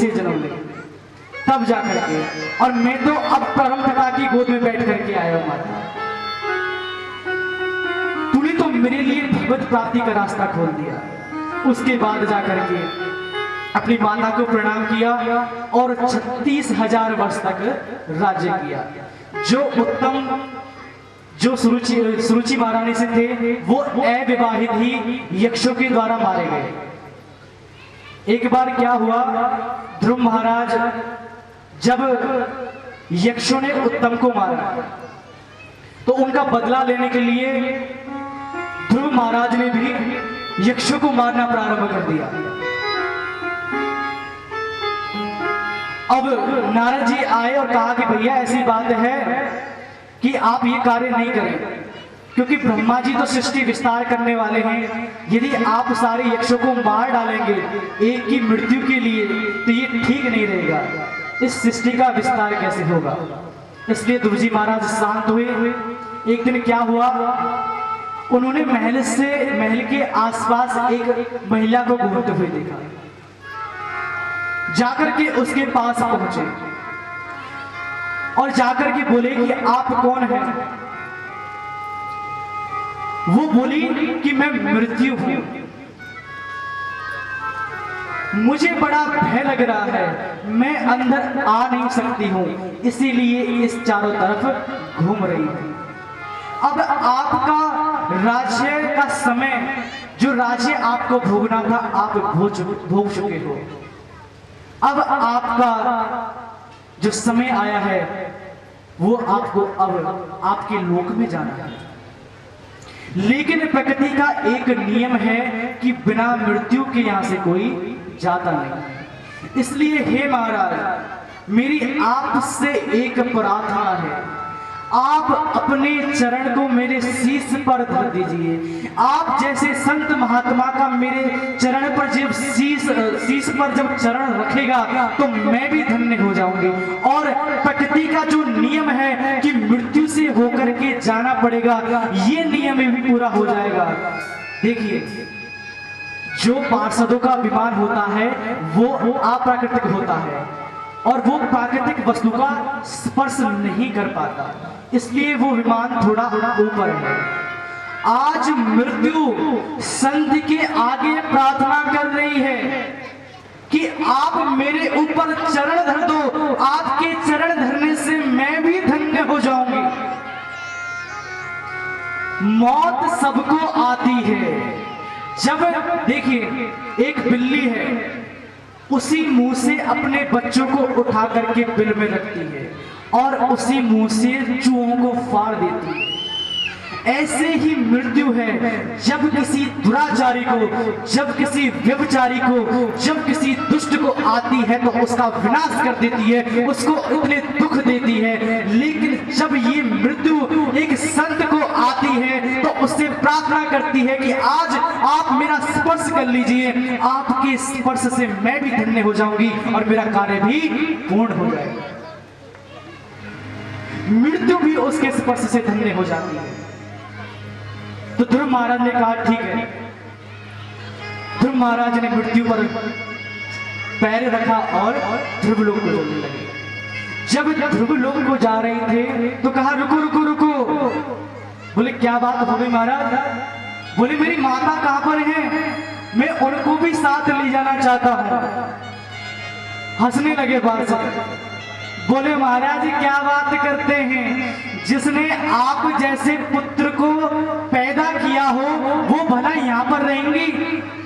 से जन्म ले, तब जा करके। और मैं तो अब परम पिता की गोद में बैठ करके आया हूं माता। तूने तो मेरे लिए भगवत प्राप्ति का रास्ता खोल दिया। उसके बाद जा करके अपनी माता को प्रणाम किया और 36,000 वर्ष तक राज्य किया। जो उत्तम जो सुरुचि महारानी से थे वो अविवाहित ही यक्षों के द्वारा मारे गए। एक बार क्या हुआ, ध्रुव महाराज जब यक्षों ने उत्तम को मारा तो उनका बदला लेने के लिए ध्रुव महाराज ने भी यक्षों को मारना प्रारंभ कर दिया। अब नारद जी आए और कहा कि भैया ऐसी बात है कि आप ये कार्य नहीं करें, क्योंकि ब्रह्मा जी तो सृष्टि विस्तार करने वाले हैं। यदि आप सारे यक्षों को मार डालेंगे एक की मृत्यु के लिए तो ये ठीक नहीं रहेगा, इस सृष्टि का विस्तार कैसे होगा। इसलिए ध्रुव जी महाराज शांत हुए। एक दिन क्या हुआ, उन्होंने महल के आसपास एक महिला को घूमते हुए देखा। जाकर के उसके पास पहुंचे और जाकर के बोले कि आप कौन हैं। वो बोली कि मैं मृत्यु हूं, मुझे बड़ा भय लग रहा है, मैं अंदर आ नहीं सकती हूं, इसीलिए इस चारों तरफ घूम रही हूं। अब आपका राज्य का समय, जो राज्य आपको भोगना था आप भोग चुके हो। अब आपका जो समय आया है वो आपको अब आपके लोक में जाना है। लेकिन प्रकृति का एक नियम है कि बिना मृत्यु के यहां से कोई जाता नहीं। इसलिए हे महाराज, मेरी आपसे एक प्रार्थना है, आप अपने चरण को मेरे शीश पर धर दीजिए। आप जैसे संत महात्मा का मेरे चरण पर जब शीश पर जब चरण रखेगा तो मैं भी धन्य हो जाऊंगी। और प्रकृति का जो नियम है कि मृत्यु से होकर के जाना पड़ेगा, ये नियम भी पूरा हो जाएगा। देखिए, जो पार्षदों का विमान होता है वो अप्राकृतिक होता है और वो प्राकृतिक वस्तु का स्पर्श नहीं कर पाता, इसलिए वो विमान थोड़ा ऊपर है। आज मृत्यु संत के आगे प्रार्थना कर रही है कि आप मेरे ऊपर चरण धर दो, आपके चरण धरने से मैं भी धन्य हो जाऊंगी। मौत सबको आती है। जब देखिए, एक बिल्ली है, उसी मुंह से अपने बच्चों को उठा करके बिल में रखती है और उसी मुंह से चूहों को फाड़ देती है। ऐसे ही मृत्यु है, जब किसी दुराचारी को, जब किसी व्यभिचारी को, जब किसी दुष्ट को आती है तो उसका विनाश कर देती है, उसको इतने दुख देती है। लेकिन जब ये मृत्यु एक संत को आती है तो उससे प्रार्थना करती है कि आज आप मेरा स्पर्श कर लीजिए, आपके स्पर्श से मैं भी धन्य हो जाऊंगी और मेरा कार्य भी पूर्ण हो जाएगा। मृत्यु भी उसके स्पर्श से धन्य हो जाती है। तो ध्रुव महाराज ने कहा ठीक है। ध्रुव महाराज ने मृत्यु पर पैर रखा और ध्रुव लोक को चलने लगे। जब ध्रुव लोक को जा रहे थे तो कहा रुको रुको रुको। बोले क्या बात हो गई महाराज? बोले मेरी माता कहां पर है, मैं उनको भी साथ ले जाना चाहता हूं। हंसने लगे बात से। बोले महाराज क्या बात करते हैं, जिसने आप जैसे पुत्र को पैदा किया हो वो भला यहाँ पर रहेंगी,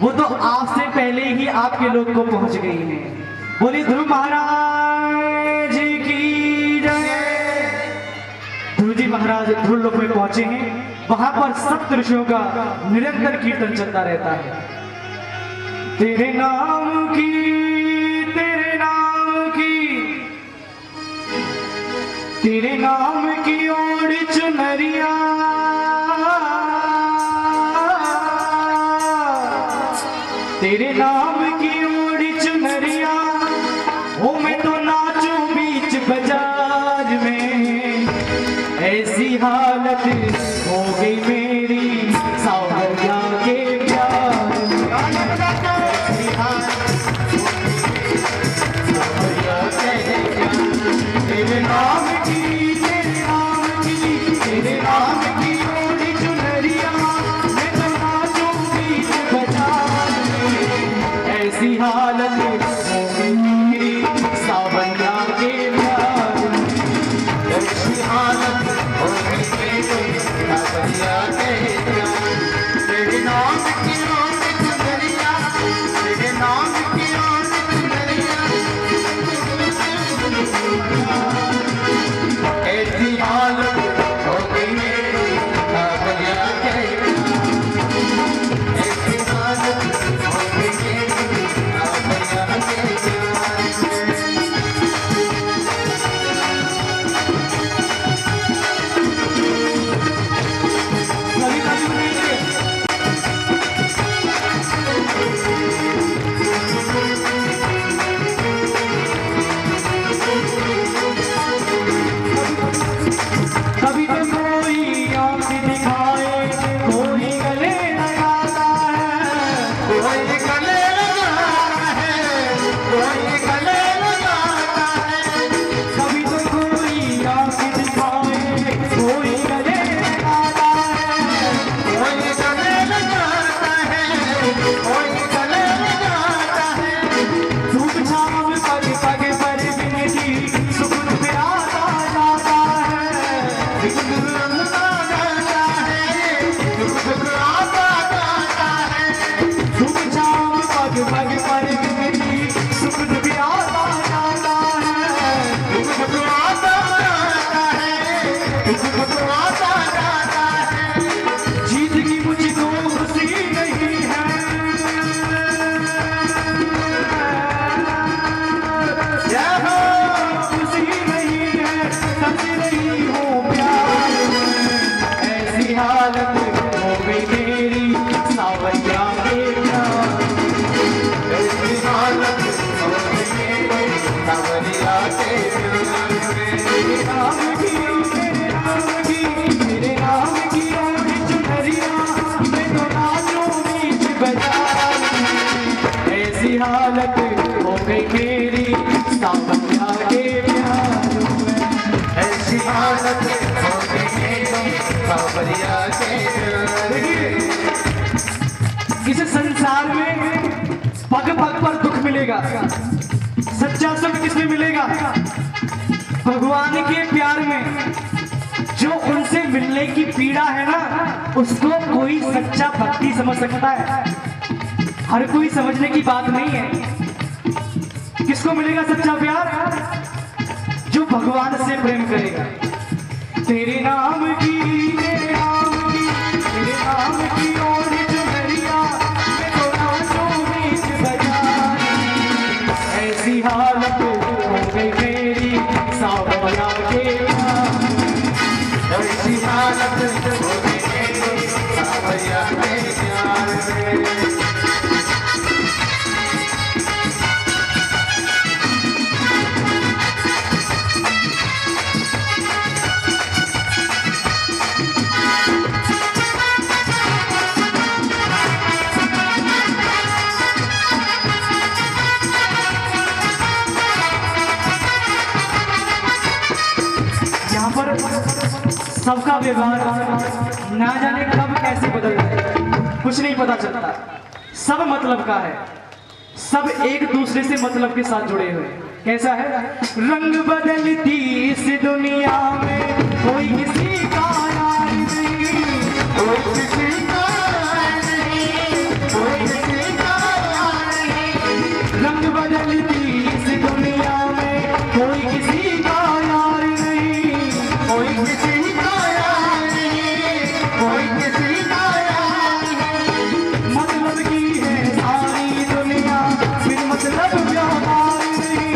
वो तो आपसे पहले ही आपके लोग को पहुंच गई है। बोले ध्रुव महाराज की जय। ध्रुव जी महाराज ध्रुव लोक में पहुंचे हैं, वहां पर सप्त ऋषियों का निरंतर कीर्तन चलता रहता है। तेरे नाम की, तेरे नाम की, तेरे नाम की ओर चुनरिया, तेरे नाम की ओर चुनरिया, ओ मैं तो नाचूं बीच बाजार में। ऐसी हालत हो गई मेरी सावरिया के प्यार में। सावरिया के प्यार में। तेरे नाम की तेरे नाम की ओर चुनरिया मैं तो नाचूं बीच बाजार में। ऐसी हालत हो गई मेरी सावरिया के प्यार में। ऐसी हालत हो गई मेरी सावरिया के प्यार में। इस संसार में पग पग पर दुख मिलेगा, सच्चा सुख किसमें मिलेगा? भगवान के प्यार में। जो उनसे मिलने की पीड़ा है ना, उसको कोई सच्चा भक्ति समझ सकता है। हर कोई समझने की बात नहीं है। किसको मिलेगा सच्चा प्यार? जो भगवान से प्रेम करेगा। तेरे नाम की तेरे नाम की तेरे नाम की ओर चुनरिया मैं तो नाचूं बीच बाजार में। ऐसी हालत हो गई मेरी सावरिया के प्यार में। ऐसी हालत हो गई मेरी सावरिया के प्यार में। यहाँ पर सबका व्यवहार ना जाने कब कैसे बदल जाए, कुछ नहीं पता चलता। सब मतलब का है, सब एक दूसरे से मतलब के साथ जुड़े हुए। कैसा है? रंग बदलती इस दुनिया में कोई किसी का यार नहीं, कोई किसी का नहीं, कोई किसी का नहीं। रंग बदलती इस दुनिया में कोई किसी का यार नहीं, कोई किसी का नहीं, कोई किसी का नहीं। मतलब की है सारी दुनिया, बिन मतलब व्यवहार नहीं।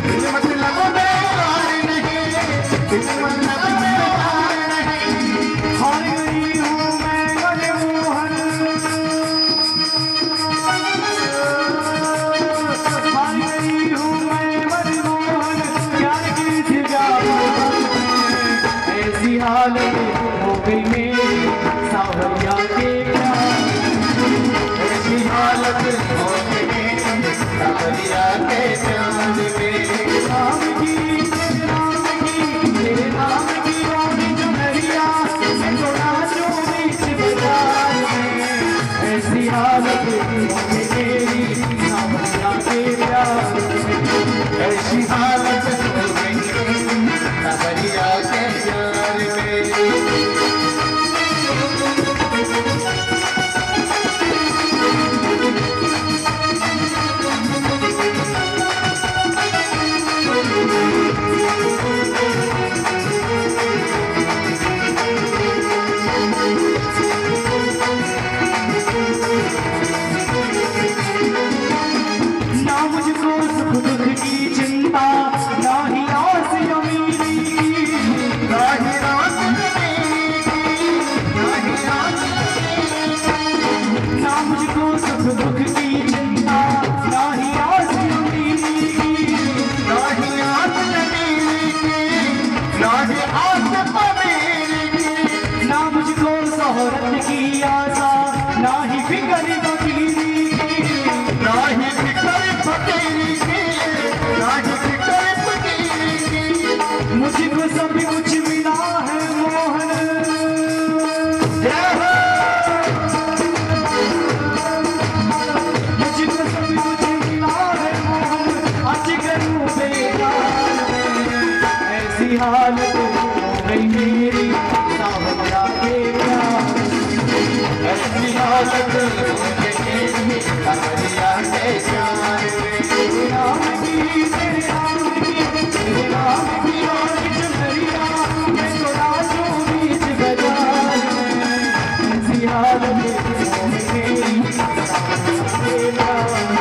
बिन मतलब व्यवहार नहीं, बिन मतलब व्यवहार नहीं। हार गई हूँ मैं मनमोहन, हार गई हूँ मैं मनमोहन, प्यार की सजा में। ऐसी हालत हो गई मेरी सावरिया के प्यार में। ऐसी हालत हो गई मेरी सावरिया के प्यार में। नाम की तेरे नाम की तेरे नाम की ओर चुनरिया मैं तो नाचूं बीच बाजार में। ऐसी हालत हो गई मेरी सावरिया के प्यार में। ऐसी हालत हो गई मेरी सावरिया के प्यार में। ना मुझको सुख दुख की चिंता, ना ही आस अमीरी की। ना ही रात मेरी, ना ही रात ना मुझको सुख दुख की चिंता, ना ही आस अमीरी की। ना ही आस मेरी की, ना ही आस मेरी की। ना मुझको शोहरत की आशा, ना ही फिक्र फकीरी की। ना ही फिक्र फकीरी की, ना ही फिक्र फकीरी की। मुझको सब कुछ मिला है मोहन, जय हो। मुझको सब कुछ मिला है मोहन, आज करूं बेकार में। ऐसी हालत हो गई मेरी सावरिया के प्यार में। ऐसी हालत हो गई मेरी सावरिया के प्यार में। तेरे नाम की तेरे नाम की तेरे नाम की ओर चुनरिया मैं तो नाचूं बीच बाजार में। ऐसी हालत हो गई मेरी सावरिया के प्यार में।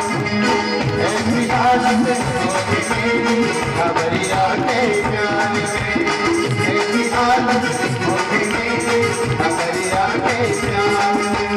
ऐसी हालत हो गई मेरी सावरिया के प्यार में। ऐसी हालत हो गई मेरी सावरिया के प्यार में।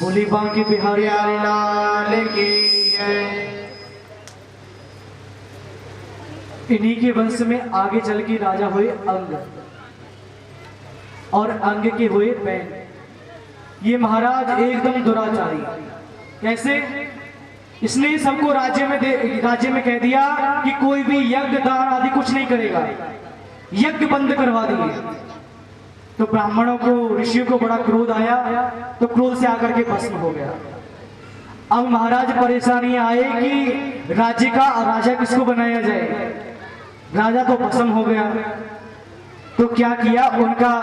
बोली बांके बिहारी बिहारी लाल की जय। इन्हीं के वंश में आगे चल के राजा हुए अंग, और अंग के हुए बैन। ये महाराज एकदम दुराचारी। कैसे? इसने सबको राज्य में कह दिया कि कोई भी यज्ञ दान आदि कुछ नहीं करेगा, यज्ञ बंद करवा दिए। तो ब्राह्मणों को, ऋषियों को बड़ा क्रोध आया, तो क्रोध से आकर के भस्म हो गया। अब महाराज परेशानी आए कि राज्य का राजा किसको बनाया जाए। राजा तो भस्म हो गया, तो क्या किया, उनका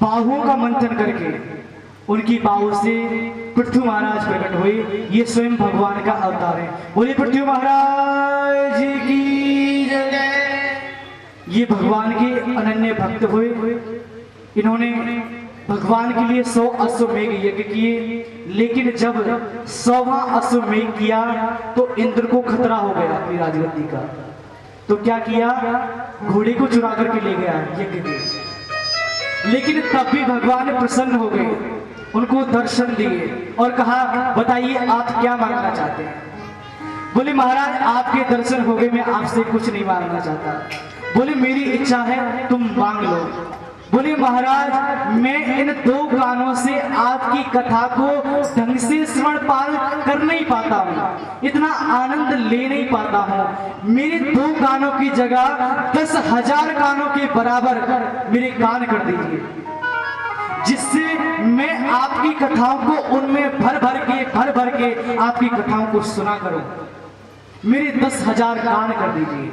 बाहुओं का मंथन करके उनकी बाहु से पृथ्वी महाराज प्रकट हुए। ये स्वयं भगवान का अवतार है। बोलिए पृथ्वी महाराज की जय। ये भगवान के अनन्य भक्त हुए। इन्होंने भगवान के लिए 100 अश्वमेघ यज्ञ किए, लेकिन जब 100वां अश्वमेघ किया तो इंद्र को खतरा हो गया अपनी राजगद्दी का। तो क्या किया, घोड़े को चुरा करके ले गया यज्ञ के। लेकिन तब भी भगवान प्रसन्न हो गए, उनको दर्शन दिए और कहा, बताइए आप क्या मांगना चाहते हैं। बोले महाराज आपके दर्शन हो गए, मैं आपसे कुछ नहीं मांगना चाहता। बोले मेरी इच्छा है, तुम मांग लो। बोले महाराज मैं इन 2 कानों से आपकी कथा को ढंग से श्रवण पाल कर नहीं पाता हूँ, इतना आनंद ले नहीं पाता हूँ। मेरे 2 कानों की जगह 10,000 कानों के बराबर मेरे कान कर दीजिए, जिससे मैं आपकी कथाओं को उनमें भर भर के आपकी कथाओं को सुना करूं। मेरे 10,000 कान कर दीजिए।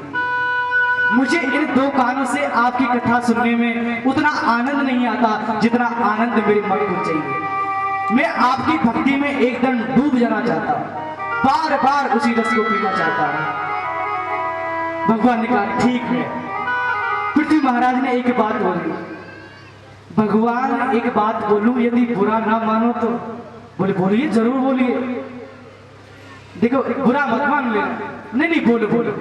मुझे इन 2 कानों से आपकी कथा सुनने में उतना आनंद नहीं आता जितना आनंद मेरे मन को चाहिए। मैं आपकी भक्ति में एकदम डूब जाना चाहता हूं, बार बार उसी रस को पीना चाहता हूं। भगवान ने कहा ठीक है। पृथ्वी महाराज ने एक बात बोली, भगवान एक बात बोलूं, यदि बुरा ना मानो तो। बोले बोलिए, जरूर बोलिए। देखो बुरा मत मान लेना। नहीं बोलो बोलो।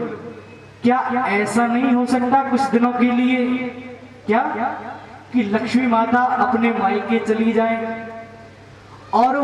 क्या ऐसा नहीं हो सकता कुछ दिनों के लिए, क्या कि लक्ष्मी माता अपने मायके चली जाए और